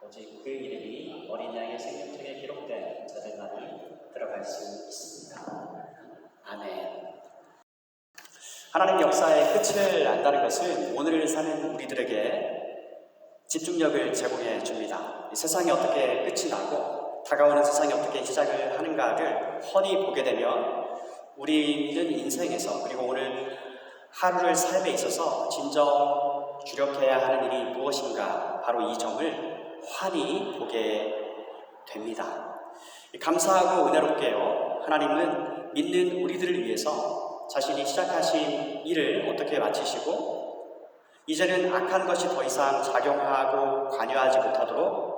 오직 그 이름이 어린 양의 생명책에 기록된 자들만이 들어갈 수 있습니다. 아멘. 하나님 역사의 끝을 안다는 것은 오늘을 사는 우리들에게 집중력을 제공해 줍니다. 이 세상이 어떻게 끝이 나고 다가오는 세상이 어떻게 시작을 하는가를 훤히 보게 되면 우리는 인생에서 그리고 오늘 하루를 삶에 있어서 진정 주력해야 하는 일이 무엇인가, 바로 이 점을 환히 보게 됩니다. 감사하고 은혜롭게요, 하나님은 믿는 우리들을 위해서 자신이 시작하신 일을 어떻게 마치시고 이제는 악한 것이 더 이상 작용하고 관여하지 못하도록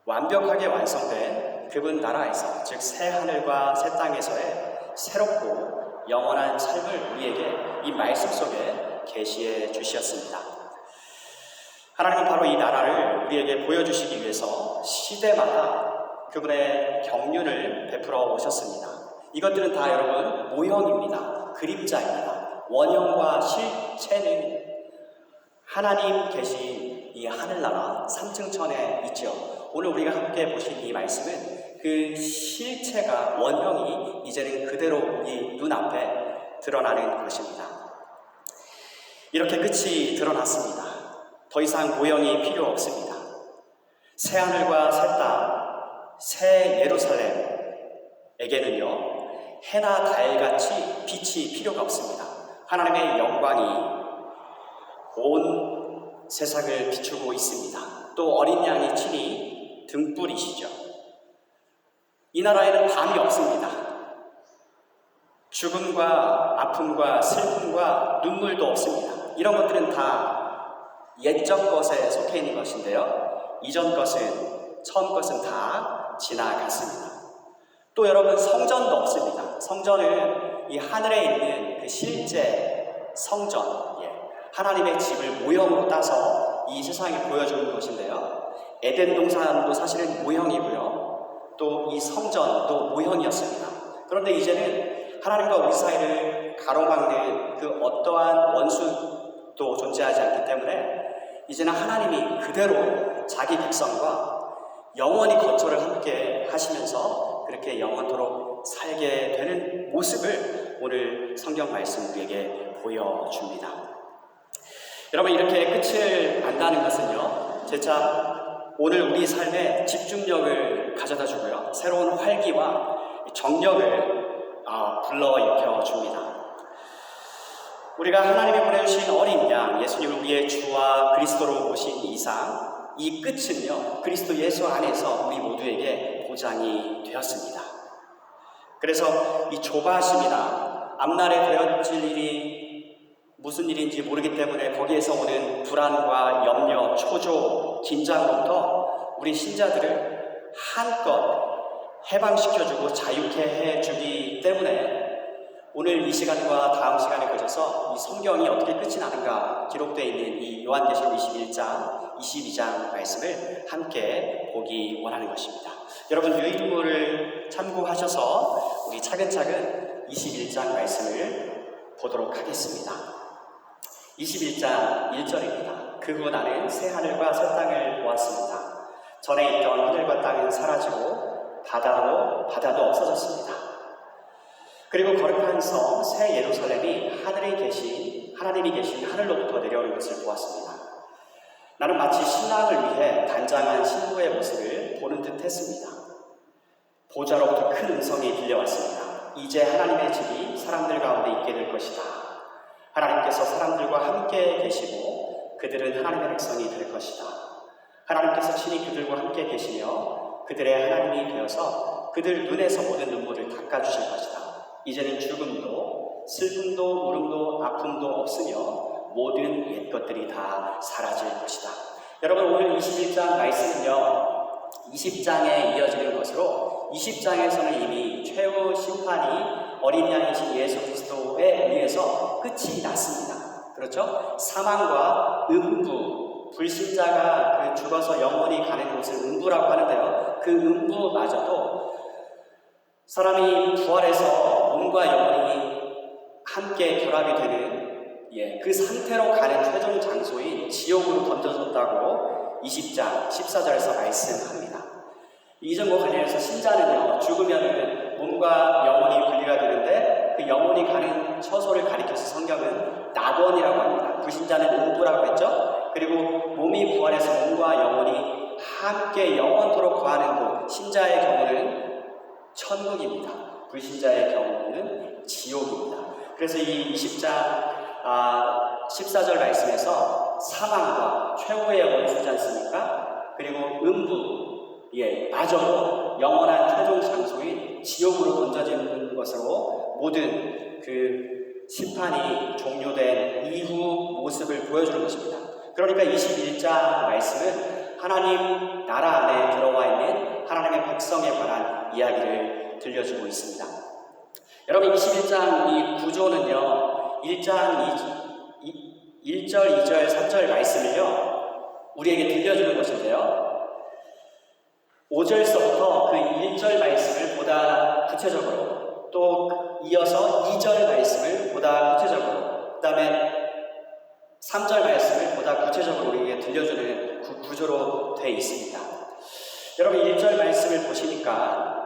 완벽하게 완성된 그분 나라에서, 즉 새 하늘과 새 땅에서의 새롭고 영원한 삶을 우리에게 이 말씀 속에 계시해 주셨습니다. 하나님은 바로 이 나라를 우리에게 보여주시기 위해서 시대마다 그분의 경륜을 베풀어 오셨습니다. 이것들은 다 여러분 모형입니다. 그림자입니다. 원형과 실체는 하나님 계신 이 하늘나라 3층천에 있죠. 오늘 우리가 함께 보신 이 말씀은 그 실체가, 원형이 이제는 그대로 우리 눈앞에 드러나는 것입니다. 이렇게 끝이 드러났습니다. 더 이상 모형이 필요 없습니다. 새 하늘과 새 땅, 새 예루살렘에게는요, 해나 달같이 빛이 필요가 없습니다. 하나님의 영광이 온 세상을 비추고 있습니다. 또 어린 양이 친히 등불이시죠. 이 나라에는 밤이 없습니다. 죽음과 아픔과 슬픔과 눈물도 없습니다. 이런 것들은 다 옛적 것에 속해 있는 것인데요, 이전 것은, 처음 것은 다 지나갔습니다. 또 여러분, 성전도 없습니다. 성전은 이 하늘에 있는 그 실제 성전, 하나님의 집을 모형으로 따서 이 세상에 보여주는 것인데요, 에덴 동산도 사실은 모형이고요, 또 이 성전도 모형이었습니다. 그런데 이제는 하나님과 우리 사이를 가로막는 그 어떠한 원수도 존재하지 않기 때문에 이제는 하나님이 그대로 자기 백성과 영원히 거처를 함께 하시면서 그렇게 영원토록 살게 되는 모습을 오늘 성경 말씀 우리에게 보여줍니다. 여러분, 이렇게 끝을 안다는 것은요, 재차 오늘 우리 삶에 집중력을 가져다 주고요, 새로운 활기와 정력을 불러일으켜 줍니다. 우리가 하나님이 보내주신 어린 양 예수님을 우리의 주와 그리스도로 모신 이상, 이 끝은요, 그리스도 예수 안에서 우리 모두에게 보장이 되었습니다. 그래서 이 조바심이나 앞날에 되어질 일이 무슨 일인지 모르기 때문에 거기에서 오는 불안과 염려, 초조, 긴장으로부터 우리 신자들을 한껏 해방시켜주고 자유케 해주기 때문에 오늘 이 시간과 다음 시간에 걸쳐서 이 성경이 어떻게 끝이 나는가 기록되어 있는 이 요한계시록 21장, 22장 말씀을 함께 보기 원하는 것입니다. 여러분, 유인물을 참고하셔서 우리 차근차근 21장 말씀을 보도록 하겠습니다. 21장 1절입니다. 그 후 나는 새 하늘과 새 땅을 보았습니다. 전에 있던 하늘과 땅은 사라지고 바다도 없어졌습니다. 그리고 거룩한 성 새 예루살렘이 하나님이 계신 하늘로부터 내려오는 것을 보았습니다. 나는 마치 신랑을 위해 단장한 신부의 모습을 보는 듯 했습니다. 보좌로부터 큰 음성이 들려왔습니다. 이제 하나님의 집이 사람들 가운데 있게 될 것이다. 하나님께서 사람들과 함께 계시고 그들은 하나님의 백성이 될 것이다. 하나님께서 친히 그들과 함께 계시며 그들의 하나님이 되어서 그들 눈에서 모든 눈물을 닦아주실 것이다. 이제는 죽음도 슬픔도 울음도 아픔도 없으며 모든 옛 것들이 다 사라질 것이다. 여러분, 오늘 21장 말씀은요, 20장에 이어지는 것으로 20장에서는 이미 최후 심판이 어린 양이신 예수 그리스도에 의해서 끝이 났습니다. 그렇죠? 사망과 음부, 불신자가 죽어서 영원히 가는 곳을 음부라고 하는데요, 그 음부마저도 사람이 부활해서 몸과 영혼이 함께 결합이 되는 그 상태로 가는 최종 장소인 지옥으로 던져졌다고 20장 14절에서 말씀합니다. 이 점과 관련해서 신자는요, 죽으면 몸과 영혼이 분리가 되는데 그 영혼이 가는 처소를 가리켜서 성경은 낙원이라고 합니다. 불신자는 오부라고 했죠. 그리고 몸이 부활해서 몸과 영혼이 함께 영원토록 거하는 곳, 신자의 경우는 천국입니다. 불신자의 경우는 지옥입니다. 그래서 이 20장 14절 말씀에서 사망과 최후의 원수지 않습니까? 그리고 음부, 마저도 영원한 최종 장소인 지옥으로 던져지는 것으로 모든 그 심판이 종료된 이후 모습을 보여주는 것입니다. 그러니까 21장 말씀은 하나님 나라 안에 들어와 있는 하나님의 백성에 관한 이야기를 들려주고 있습니다. 여러분, 21장 이 구조는요, 1장 1절, 2절, 3절 말씀을요, 우리에게 들려주는 것인데요. 5절서부터 그 1절 말씀을 보다 구체적으로, 또 이어서 2절 말씀을 보다 구체적으로, 그 다음에 3절 말씀을 보다 구체적으로 우리에게 들려주는 구조로 되어 있습니다. 여러분, 1절 말씀을 보시니까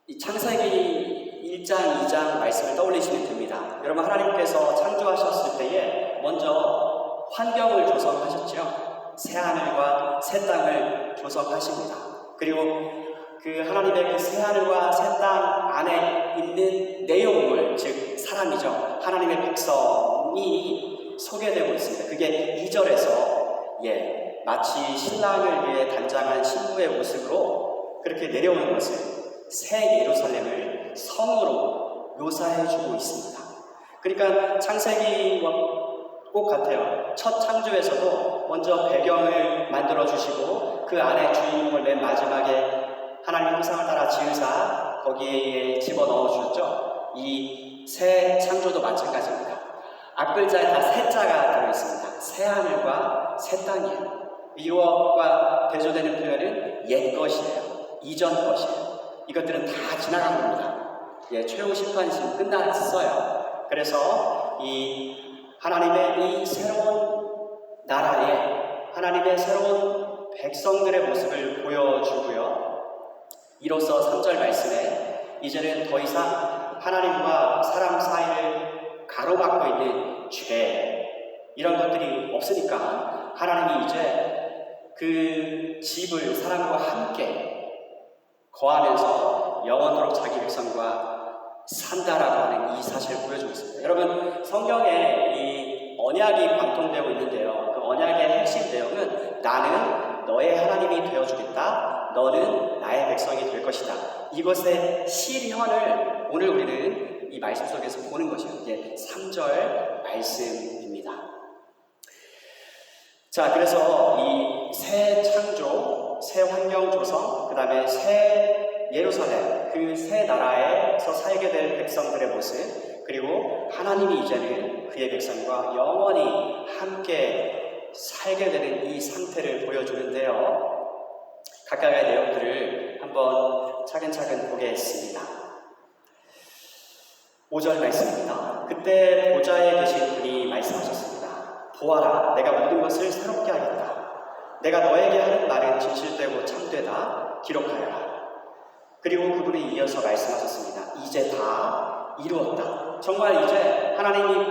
이 창세기 1장, 2장 말씀을 떠올리시면 됩니다. 여러분, 하나님께서 창조하셨을 때에 먼저 환경을 조성하셨죠. 새하늘과 새 땅을 조성하십니다. 그리고 그 하나님의 그 새하늘과 새 땅 안에 있는 내용물, 즉 사람이죠. 하나님의 백성이 소개되고 있습니다. 그게 2절에서 마치 신랑을 위해 단장한 신부의 모습으로 그렇게 내려오는 것을 새 예루살렘을 성으로 묘사해주고 있습니다. 그러니까 창세기와 꼭 같아요. 첫 창조에서도 먼저 배경을 만들어주시고 그 안에 주인공을 맨 마지막에 하나님의 형상을 따라 지으사 거기에 집어넣어 주셨죠. 이 새 창조도 마찬가지입니다. 앞글자에 다 새자가 들어있습니다. 새하늘과 새 땅이에요. 이것과 대조되는 표현은 옛 것이에요. 이전 것이에요. 이것들은 다 지나간 겁니다. 최후 심판이 끝났어요. 그래서 이 하나님의 이 새로운 나라에 하나님의 새로운 백성들의 모습을 보여주고요. 이로써 3절 말씀에 이제는 더 이상 하나님과 사람 사이를 가로막고 있는 죄, 이런 것들이 없으니까 하나님이 이제 그 집을 사람과 함께 거하면서 영원토록 자기 백성과 산다라고 하는 이 사실을 보여주고 있습니다. 여러분, 성경에 이 언약이 관통되고 있는데요. 그 언약의 핵심 내용은 나는 너의 하나님이 되어주겠다. 너는 나의 백성이 될 것이다. 이것의 실현을 오늘 우리는 이 말씀 속에서 보는 것이에요. 이게 3절 말씀입니다. 자, 그래서 이 새 창조, 새 환경 조성, 그 다음에 새 예루살렘, 그 새 나라에서 살게 될 백성들의 모습, 그리고 하나님이 이제는 그의 백성과 영원히 함께 살게 되는 이 상태를 보여주는데요. 각각의 내용들을 한번 차근차근 보겠습니다. 5절 말씀입니다. 그때 보좌에 계신 분이 말씀하셨습니다. 보아라, 내가 모든 것을 새롭게 하겠다. 내가 너에게 하는 말은 진실되고 참되다. 기록하여라. 그리고 그분이 이어서 말씀하셨습니다. 이제 다 이루었다. 정말 이제 하나님이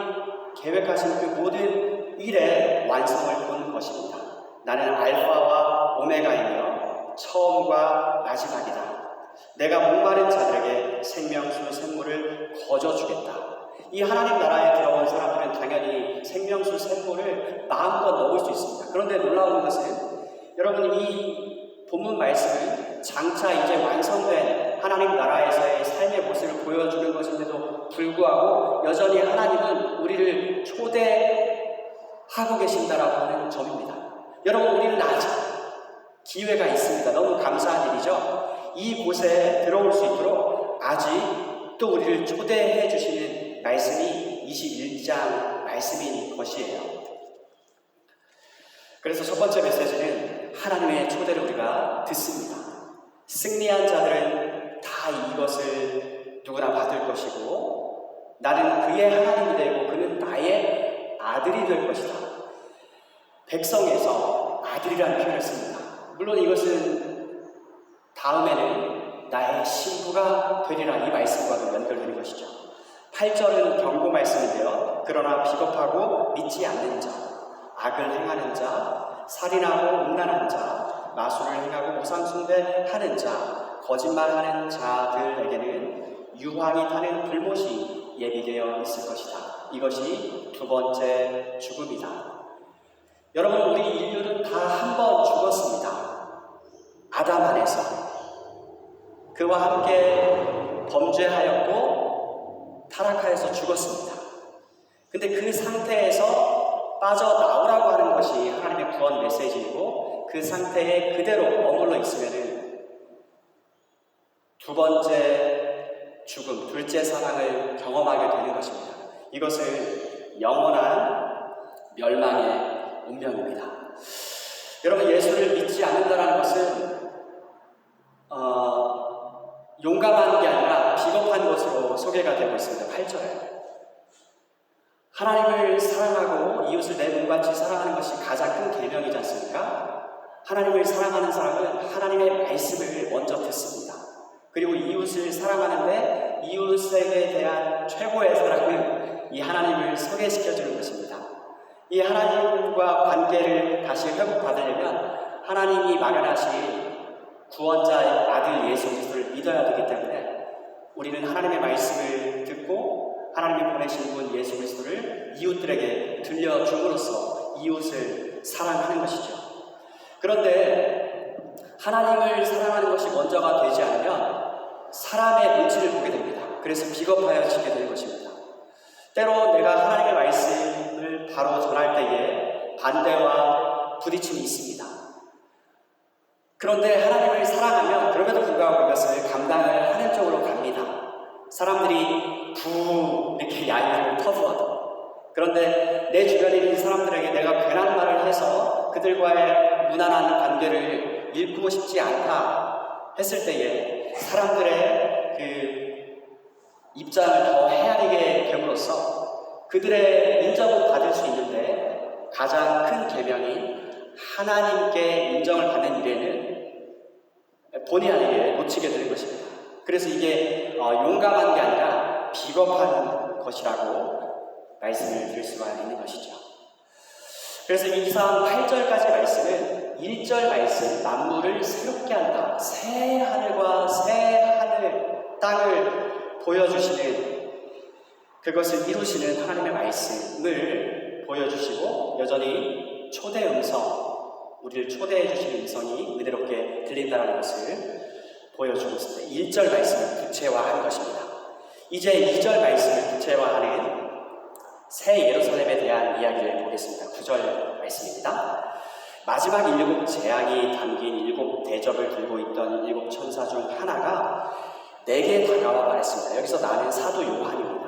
계획하신 그 모든 일의 완성을 본 것입니다. 나는 알파와 오메가이며 처음과 마지막이다. 내가 목마른 자들에게 생명수 샘물을 거저주겠다. 이 하나님 나라에 들어온 사람들은 당연히 생명수 샘물을 마음껏 먹을 수 있습니다. 그런데 놀라운 것은 여러분, 이 본문 말씀은 장차 이제 완성된 하나님 나라에서의 삶의 모습을 보여주는 것인데도 불구하고 여전히 하나님은 우리를 초대하고 계신다라고 하는 점입니다. 여러분, 우리는 아직 기회가 있습니다. 너무 감사한 일이죠. 이곳에 들어올 수 있도록 아직 또 우리를 초대해 주시는 말씀이 21장 말씀인 것이에요. 그래서 첫 번째 메시지는 하나님의 초대를 우리가 듣습니다. 승리한 자들은 다 이것을 누구나 받을 것이고 나는 그의 하나님이 되고 그는 나의 아들이 될 것이다. 백성에서 아들이라는 표현을 씁니다. 물론 이것은 다음에는 나의 신부가 되리라 이 말씀과도 연결되는 것이죠. 8절은 경고 말씀인데요. 그러나 비겁하고 믿지 않는 자, 악을 행하는 자, 살인하고 음란하는 자, 마술을 행하고 우상숭배하는 자, 거짓말하는 자들에게는 유황이 타는 불못이 예비되어 있을 것이다. 이것이 두 번째 죽음이다. 여러분, 우리 인류는 다 한 번 죽었습니다. 아담 안에서. 그와 함께 범죄하였고 타락하여서 죽었습니다. 근데 그 상태에서 빠져나오라고 하는 것이 하나님의 구원 메시지이고, 그 상태에 그대로 머물러 있으면 두 번째 죽음, 둘째 사망을 경험하게 되는 것입니다. 이것은 영원한 멸망의 운명입니다. 여러분, 예수를 믿지 않는다는 것은 용감한 게 아니라 비겁한 것으로 소개가 되고 있습니다. 8절에 하나님을 사랑하고 이웃을 내 몸같이 사랑하는 것이 가장 큰 계명이지 않습니까? 하나님을 사랑하는 사람은 하나님의 말씀을 먼저 듣습니다. 그리고 이웃을 사랑하는데 이웃에게 대한 최고의 사랑은 이 하나님을 소개시켜주는 것입니다. 이 하나님과 관계를 다시 회복받으려면 하나님이 마련하신 구원자의 아들 예수 그리스도를 믿어야 되기 때문에 우리는 하나님의 말씀을 듣고 하나님이 보내신 분 예수 그리스도를 이웃들에게 들려줌으로써 이웃을 사랑하는 것이죠. 그런데 하나님을 사랑하는 것이 먼저가 되지 않으면 사람의 눈치를 보게 됩니다. 그래서 비겁하여지게 되는 것입니다. 때로 내가 하나님의 말씀을 바로 전할 때에 반대와 부딪힘이 있습니다. 그런데 하나님을 사랑하면 그럼에도 불구하고 이것을 감당을 하는 쪽으로 갑니다. 사람들이 이렇게 야유를 터부어도, 그런데 내 주변에 있는 사람들에게 내가 괜한 말을 해서 그들과의 무난한 관계를 잃고 싶지 않다 했을 때에 사람들의 그 입장을 더 헤아리게 됨으로써 그들의 인정을 받을 수 있는데 가장 큰 계명인 하나님께 인정을 받는 일에는 본의 아니게 놓치게 되는 것입니다. 그래서 이게 용감한 게 아니라 비겁한 것이라고 말씀을 드릴 수가 있는 것이죠. 그래서 이상 8절까지 말씀은 1절 말씀, 만물을 새롭게 한다, 새 하늘과 새 하늘, 땅을 보여주시는, 그것을 이루시는 하나님의 말씀을 보여주시고 여전히 초대 음성, 우리를 초대해 주시는 음성이 은혜롭게 들린다는 것을 보여주고 있습니다. 1절 말씀을 구체화하는 것입니다. 이제 2절 말씀을 구체화하는 새 예루살렘에 대한 이야기를 보겠습니다. 9절 말씀입니다. 마지막 7 재앙이 담긴 7 대접을 들고 있던 7 천사 중 하나가 내게 다가와 말했습니다. 여기서 나는 사도 요한입니다.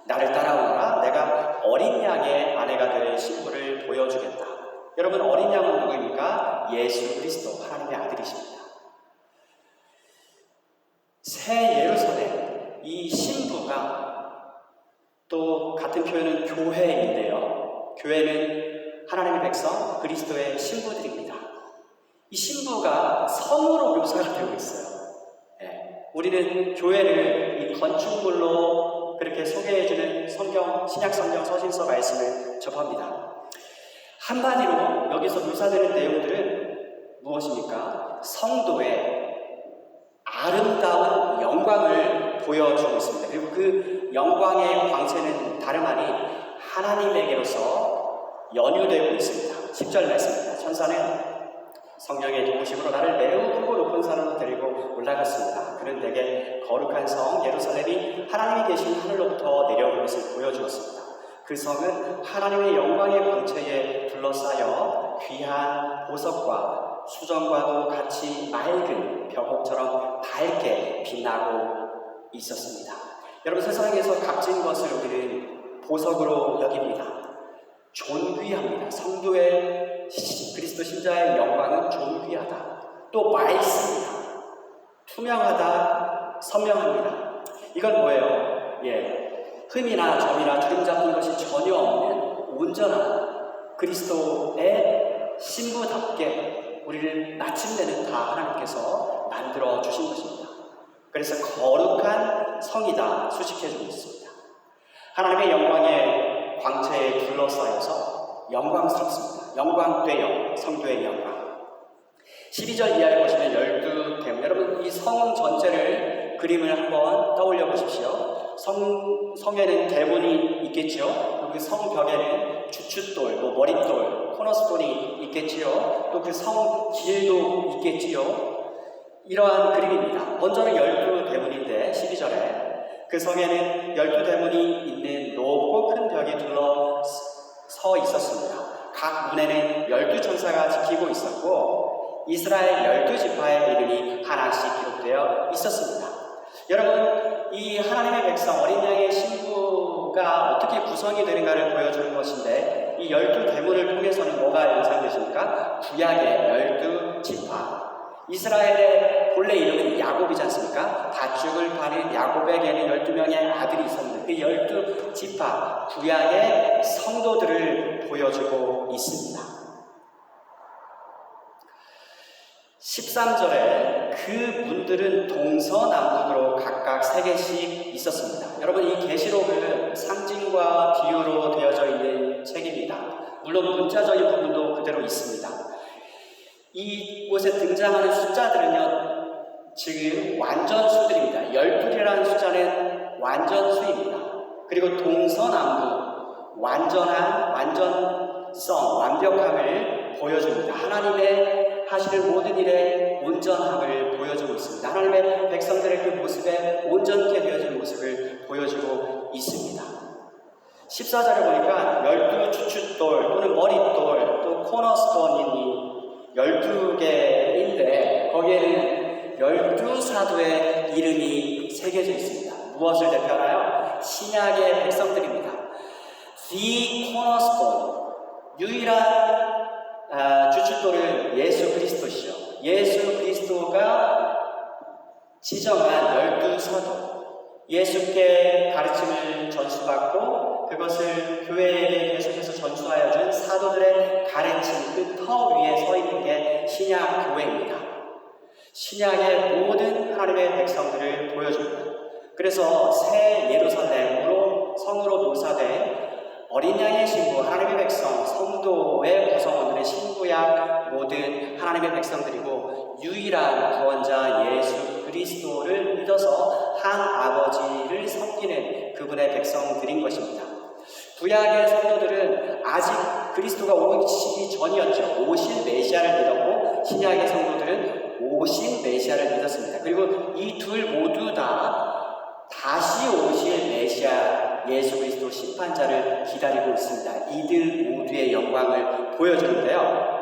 나를 따라오너라. 내가 어린 양의 아내가 될 신부를 보여주겠다. 여러분, 어린 양은 누구입니까? 예수 그리스도, 하나님의 아들이십니다. 새 예루살렘, 이 신부가, 또 같은 표현은 교회인데요. 교회는 하나님의 백성, 그리스도의 신부들입니다. 이 신부가 성으로 묘사가 되고 있어요. 우리는 교회를 이 건축물로 그렇게 소개해주는 성경, 신약성경 서신서 말씀을 접합니다. 한마디로 여기서 묘사되는 내용들은 무엇입니까? 성도의 아름다운 영광을 보여주고 있습니다. 그리고 그 영광의 광채는 다름 아닌 하나님에게로서 연유되고 있습니다. 10절 말씀입니다. 천사는 성령의 도우심으로 나를 매우 크고 높은 산으로 데리고 올라갔습니다. 그는 내게 거룩한 성 예루살렘이 하나님이 계신 하늘로부터 내려온 것을 보여주었습니다. 그 성은 하나님의 영광의 광채에 둘러싸여 귀한 보석과 수정과도 같이 맑은 벽옥처럼 밝게 빛나고 있었습니다. 여러분, 세상에서 값진 것을 우리는 보석으로 여깁니다. 존귀합니다. 성도의 그리스도 신자의 영광은 존귀하다. 또 맑습니다. 투명하다. 선명합니다. 이건 뭐예요? 흠이나 점이나 주름 잡힌 것이 전혀 없는 온전한 그리스도의 신부답게 우리를 마침내는 다 하나님께서 만들어 주신 것입니다. 그래서 거룩한 성이다 수식해주고 있습니다. 하나님의 영광의 광채에 둘러싸여서 영광스럽습니다. 영광되어 성도의 영광. 12절 이하를 보시면 12대문, 여러분 이 성 전체를 그림을 한번 떠올려 보십시오. 성에는 대문이 있겠지요. 그 성벽에는 주춧돌, 머릿돌, 코너스톤이 있겠지요. 또 그 성 길도 있겠지요. 이러한 그림입니다. 먼저는 12대문인데 12절에 그 성에는 12대문이 있는 높고 큰 벽이 둘러서 있었습니다. 각 문에는 12천사가 지키고 있었고 이스라엘 12지파의 이름이 하나씩 기록되어 있었습니다. 여러분, 이 하나님의 백성 어린 양의 신부가 어떻게 구성이 되는가를 보여주는 것인데 이 12대문을 통해서는 뭐가 연상되십니까? 구약의 12지파. 이스라엘의 본래 이름은 야곱이지 않습니까? 닷죽을 파는 야곱에게는 12명의 아들이 있었는데 그 12지파, 구약의 성도들을 보여주고 있습니다. 13절에 그 문들은 동서남북으로 각각 3개씩 있었습니다. 여러분, 이 계시록은 상징과 비유로 되어져 있는 책입니다. 물론 문자적인 부분도 그대로 있습니다. 이곳에 등장하는 숫자들은요, 지금 완전수들입니다. 12이라는 숫자는 완전수입니다. 그리고 동서남북, 완전성, 완벽함을 보여줍니다. 하나님의 하시는 모든 일에 온전함을 보여주고 있습니다. 하나님의 백성들의 그 모습에 온전케 되어진 모습을 보여주고 있습니다. 14절에 보니까 12주춧돌 또는 머릿돌 또 코너스톤이 12개인데 거기에는 12사도의 이름이 새겨져 있습니다. 무엇을 대표하나요? 신약의 백성들입니다. The cornerstone, 유일한 주춧돌은 예수 그리스도시죠. 예수 그리스도가 지정한 12사도, 예수께 가르침을 전수받고 그것을 교회에게 계속해서 전수하여 준 사도들의 가르침 그 터 위에 서 있는 게 신약 교회입니다. 신약의 모든 하나님의 백성들을 보여줍니다. 그래서 새 예루살렘으로 성으로 묘사된 어린 양의 신부, 하나님의 백성, 성도의 구성원들의 신부약 모든 하나님의 백성들이고 유일한 구원자 예수 그리스도를 믿어서 한 아버지를 섬기는 그분의 백성들인 것입니다. 구약의 성도들은 아직 그리스도가 오시기 전이었죠. 오실 메시아를 믿었고 신약의 성도들은 오신 메시아를 믿었습니다. 그리고 이 둘 모두 다 다시 오실 메시아 예수 그리스도 심판자를 기다리고 있습니다. 이들 모두의 영광을 보여주는데요.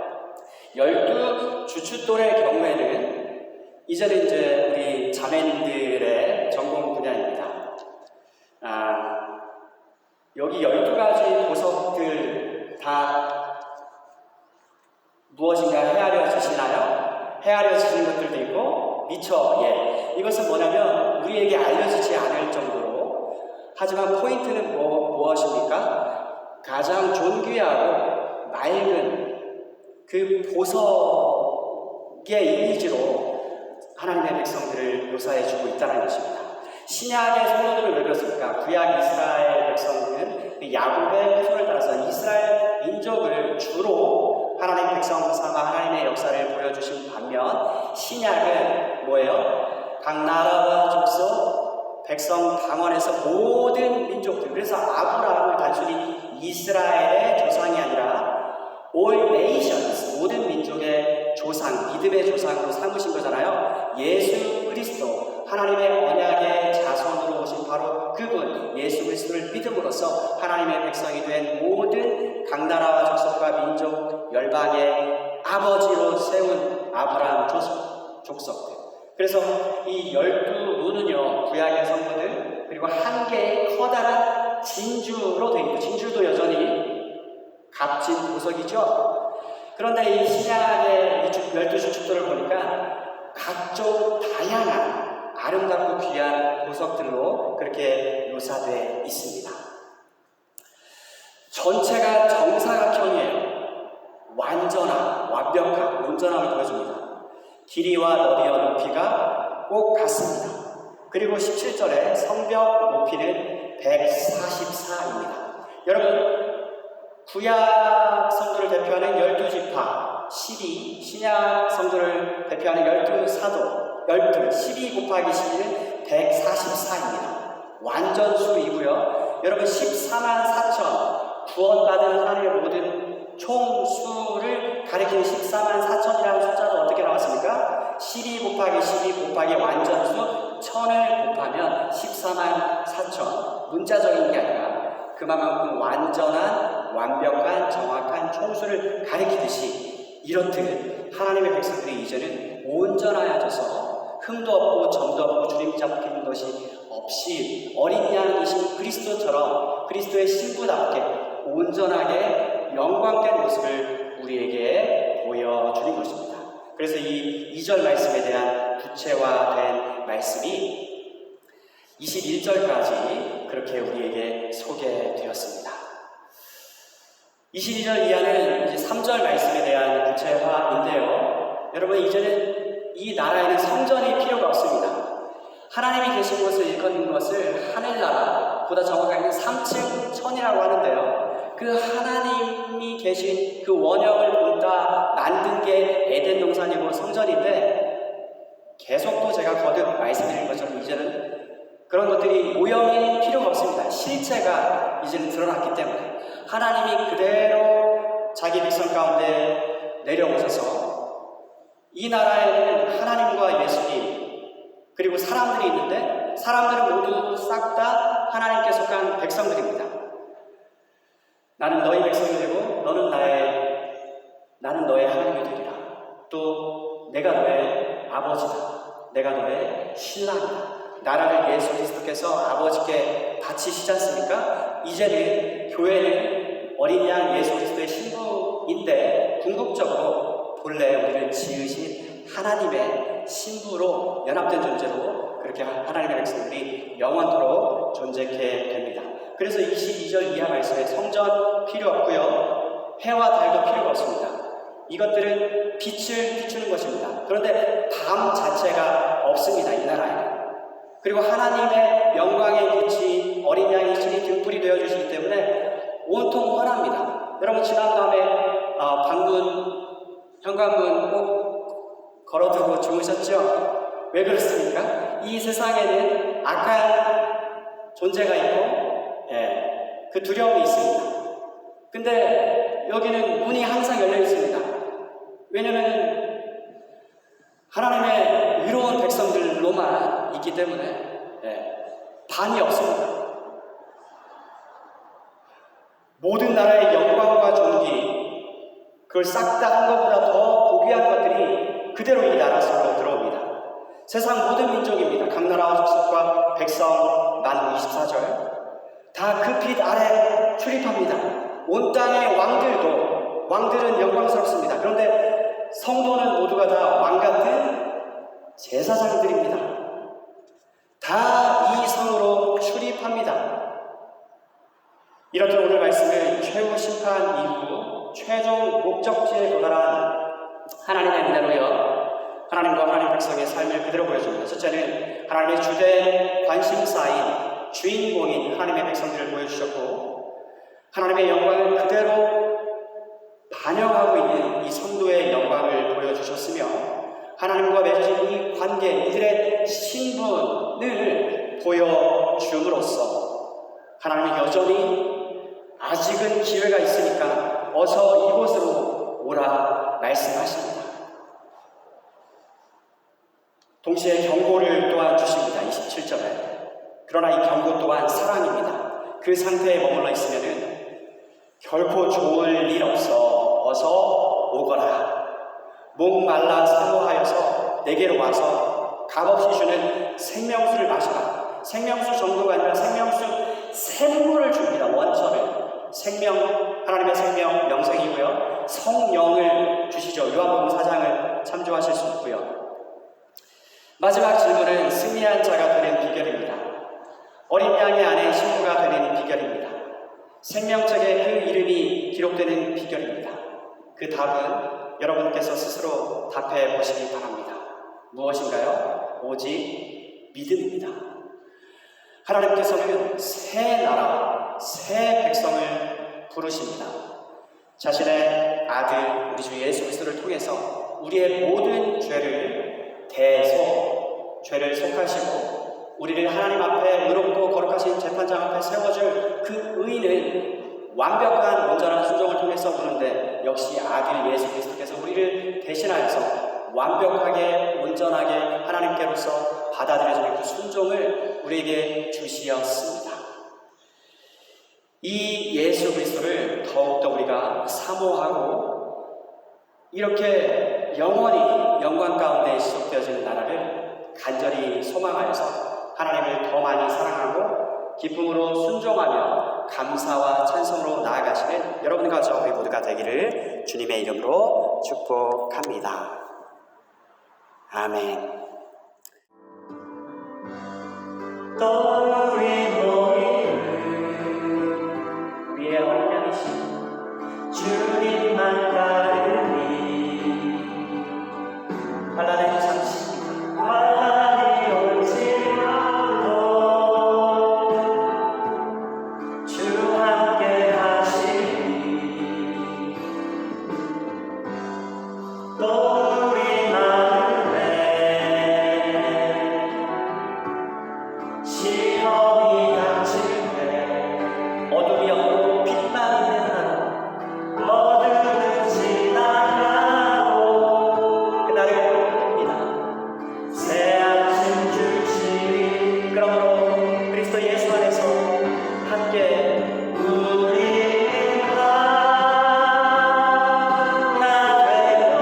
12주춧돌의 경우에는 이제는 이제 우리 자매님들의 전공 분야입니다. 여기 12가지 보석들 다 무엇인가 헤아려지시나요? 헤아려지는 것들도 있고 미처 이것은 뭐냐면 우리에게 알려지지 않을 정도로 하지만 포인트는 무엇입니까? 가장 존귀하고 맑은 그 보석의 이미지로 하나님의 백성들을 묘사해주고 있다는 것입니다. 신약의 성도들을 왜 그렇습니까? 구약 이스라엘 백성들은 야곱의 후손을 따라서 이스라엘 민족을 주로 하나님의 백성 삼아 하나님의 역사를 보여주신 반면 신약은 뭐예요? 각 나라와 족속, 백성 당원에서 모든 민족들, 그래서 아브라함을 단순히 이스라엘의 조상이 아니라 all nations, 모든 민족의 조상, 믿음의 조상으로 삼으신 거잖아요. 예수 그리스도, 하나님의 언약의 자손으로 오신 바로 그분 예수 그리스도를 믿음으로써 하나님의 백성이 된 모든 각 나라와 족속과 민족, 열방의 아버지로 세운 아브라함 족속들. 그래서 이 12문은요, 구약의 성도들, 그리고 한 개의 커다란 진주로 되어 있고, 진주도 여전히 값진 보석이죠. 그런데 이 신약의 12주춧돌을 보니까 각종 다양한 아름답고 귀한 보석들로 그렇게 묘사되어 있습니다. 전체가 정사각형이에요. 완전한, 완벽한, 온전함을 보여줍니다. 길이와 너비와 높이가 꼭 같습니다. 그리고 17절에 성벽 높이는 144입니다. 여러분, 구약 성도를 대표하는 12지파 12, 신약 성도를 대표하는 12사도 12 곱하기 12는 144입니다. 완전수이고요. 여러분, 14만 4천 구원받은 하나님의 모든 총수를 가리키는 14만 4천이라는 숫자도 어떻게 나왔습니까? 12 곱하기 12 곱하기 완전수 1000을 곱하면 14만 4천. 문자적인 게 아니라 그만큼 완전한, 완벽한, 정확한 총수를 가리키듯이 이렇듯 하나님의 백성들이 이제는 온전하여져서 흠도 없고 점도 없고 주림 잡히는 것이 없이 어린 양이신 그리스도처럼 그리스도의 신부답게 온전하게 영광된 모습을 우리에게 보여주는 것입니다. 그래서 이 2절 말씀에 대한 구체화된 말씀이 21절까지 그렇게 우리에게 소개되었습니다. 22절 이하는 이제 3절 말씀에 대한 구체화인데요. 여러분, 이제는 이 나라에는 성전이 필요가 없습니다. 하나님이 계신 곳을 일컫는 것을 하늘나라, 보다 정확하게는 3층 천이라고 하는데요. 그 하나님이 계신 그 원형을 본따 만든 게 에덴 동산이고 성전인데, 계속 또 제가 거듭 말씀드린 것처럼 이제는 그런 것들이 모형이 필요가 없습니다. 실체가 이제는 드러났기 때문에 하나님이 그대로 자기 백성 가운데 내려오셔서 이 나라에는 하나님과 예수님 그리고 사람들이 있는데 사람들은 모두 싹 다 하나님께 속한 백성들입니다. 나는 너희 백성이 되고 나는 너의 하나님이 되리라. 또 내가 너의 아버지다. 내가 너의 신랑이다. 나라를 예수 그리스도께서 아버지께 바치시지 않습니까? 이제는 교회는 어린 양 예수 그리스도의 신부인데 궁극적으로 본래 우리를 지으신 하나님의 신부로 연합된 존재로 그렇게 하나님의 백성들이 영원토록 존재케 됩니다. 그래서 22절 이하 말씀에 성전 필요 없고요. 해와 달도 필요가 없습니다. 이것들은 빛을 비추는 것입니다. 그런데 밤 자체가 없습니다. 이 나라에는. 그리고 하나님의 영광의 빛이 어린 양의 신이 등불이 되어주시기 때문에 온통 환합니다. 여러분, 지난밤에 현관문 꼭 걸어두고 주무셨죠? 왜 그렇습니까? 이 세상에는 악한 존재가 있고 그 두려움이 있습니다. 근데 여기는 문이 항상 열려 있습니다. 왜냐면 하나님의 의로운 백성들로만 있기 때문에 반이 없습니다. 모든 나라의 영광과 존귀, 그걸 싹 다 한 것보다 더 고귀한 것들이 그대로 이 나라 속으로 들어옵니다. 세상 모든 민족입니다. 각 나라와 족속과 백성, 만 24절 다 그 빛 아래 출입합니다. 온 땅의 왕들은 영광스럽습니다. 그런데 성도는 모두가 다 왕같은 제사장들입니다. 다 이 성으로 출입합니다. 이렇게 오늘 말씀은 최후 심판 이후 최종 목적지에 도달한 하나님의 은혜로요, 하나님과 하나님 백성의 삶을 그대로 보여줍니다. 첫째는 하나님의 주된 관심사인 주인공인 하나님의 백성들을 보여주셨고, 하나님의 영광을 그대로 반영하고 있는 이 성도의 영광을 보여주셨으며, 하나님과 맺어진 이 관계, 이들의 신분을 보여줌으로써 하나님이 여전히 아직은 기회가 있으니까 어서 이곳으로 오라 말씀하십니다. 동시에 경고를 또한 주십니다. 27절에. 그러나 이 경고 또한 사랑입니다. 그 상태에 머물러 있으면은 결코 좋을 일 없어. 어서 오거라. 목말라 사모하여서 내게로 와서 값없이 주는 생명수를 마시라. 생명수 정도가 아니라 생명수 샘물을 줍니다. 원천을. 생명, 하나님의 생명, 영생이고요. 성령을 주시죠. 요한복음 4장을 참조하실 수 있고요. 마지막 질문은 승리한 자가 되는 비결입니다. 어린 양의 아내 신부가 되는 비결입니다. 생명책에 그 이름이 기록되는 비결입니다. 그 답은 여러분께서 스스로 답해 보시기 바랍니다. 무엇인가요? 오직 믿음입니다. 하나님께서는 새 나라, 새 백성을 부르십니다. 자신의 아들 우리 주 예수 그리스도를 통해서 우리의 모든 죄를 죄를 속하시고 우리를 하나님 앞에 의롭고 거룩하신 재판장 앞에 세워줄 그 의는 완벽한 온전한 순종을 통해서 오는데, 역시 아들 예수 그리스도께서 우리를 대신하여서 완벽하게 온전하게 하나님께로서 받아들여지는 그 순종을 우리에게 주시었습니다. 이 예수 그리스도를 더욱더 우리가 사모하고 이렇게 영원히 영광 가운데 지속되어지는 나라를 간절히 소망하여서 하나님을 더 많이 사랑하고 기쁨으로 순종하며 감사와 찬송으로 나아가시는 여러분과 저희 모두가 되기를 주님의 이름으로 축복합니다. 아멘. 떠오르는 우리의 언약이신 주님만 따르니 환난의 잠시입니다. 환난이 오지라도 주 함께 하시니 또 우리 마음에 시험이 닥칠 때 어둠이 없고 빛만 있는 날 어둠은 지나가고 그날을 봅니다. 새 아침 주시니 그러므로 그리스도 예수 안에서 함께 우리 하나 되어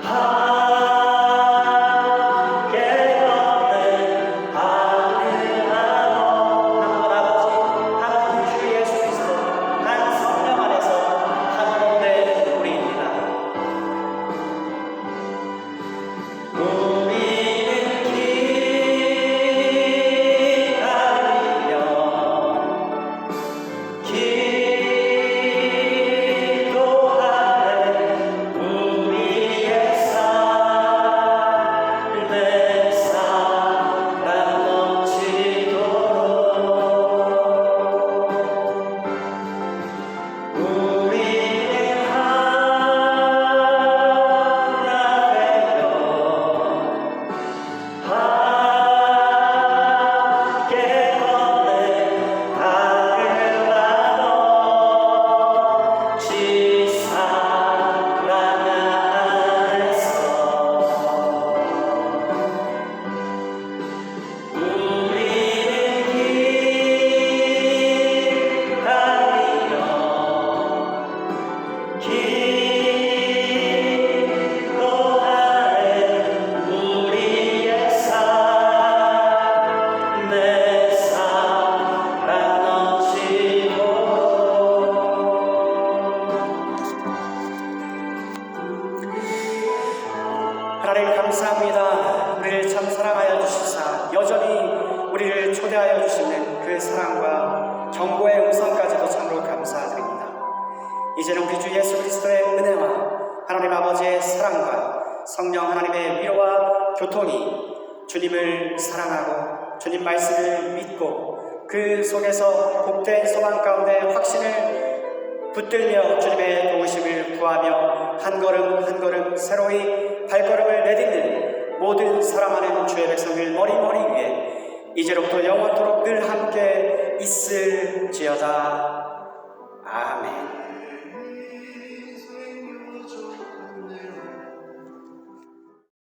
함께 걷는 하늘 하고 한 아버지 한 주 예수 그리스도 한 성령 안에서 한 몸된 우리입니다. 우리는 기도하네 우리의 삶의 사랑 넘치도록 우리는 하나 되어 함께 걷는 하늘 나눠 지사랑 안에서 우리는 기도하네 우리의 삶의 사랑 넘치도록. 하나님 감사합니다. 우리를 참 사랑하여 주시사 여전히 우리를 초대하여 주시는 그 사랑과 경고의 음성까지도 참으로 감사드립니다. 이제는 우리 주 예수 그리스도의 은혜와 하나님 아버지의 사랑과 성령 하나님의 위로와 교통이 주님을 사랑하고 주님 말씀을 믿고 그 속에서 복된 소망 가운데 확신을 붙들며 주님의 도우심을 구하며 한 걸음 한 걸음 새로이 발걸음을 내딛는 모든 사랑하는 주의 백성들 머리 위에 이제로부터 영원토록 늘 함께 있을지어다. 아멘.